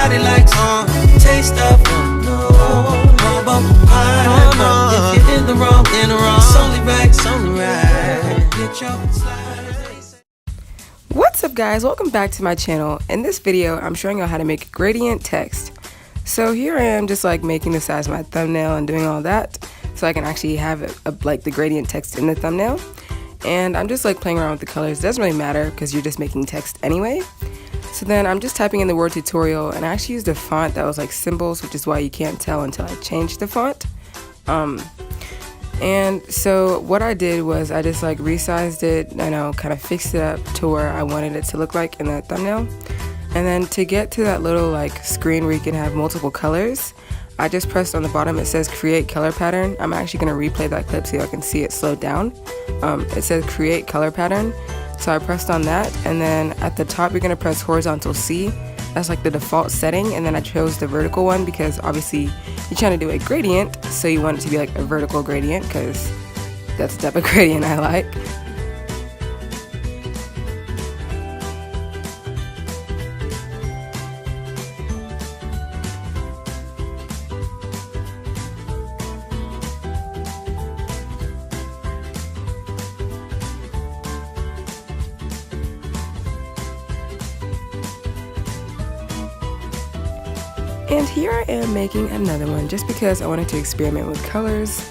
body likes taste of pineapple. If you're in the wrong, it's only right, Get your slide. What's up guys, welcome back to my channel. In this video I'm showing you how to make gradient text. So here I am just like making the size of my thumbnail and doing all that so I can actually have like the gradient text in the thumbnail. And I'm just like playing around with the colors. It doesn't really matter because you're just making text anyway. So then I'm just typing in the word tutorial, and I actually used a font that was like symbols, which is why you can't tell until I changed the font. And so what I did was I just like resized it, kind of fixed it up to where I wanted it to look like in the thumbnail. And then to get to that little like screen where you can have multiple colors, I just pressed on the bottom, it says create color pattern. I'm actually going to replay that clip so I can see it slowed down. It says create color pattern. So I pressed on that, and then at the top you're going to press horizontal C. That's like the default setting, and then I chose the vertical one because obviously you're trying to do a gradient, so you want it to be like a vertical gradient because that's the type of gradient I like. And here I am making another one just because I wanted to experiment with colors.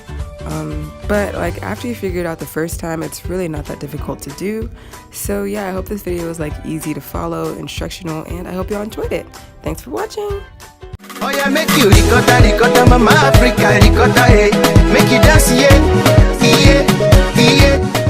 But like after you figure it out the first time, it's really not that difficult to do. So yeah, I hope this video was like easy to follow, instructional, and I hope y'all enjoyed it. Thanks for watching. Oh yeah, make you ricotta, ricotta, mama Africa, ricotta, hey. Make you dance, yeah, yeah, yeah.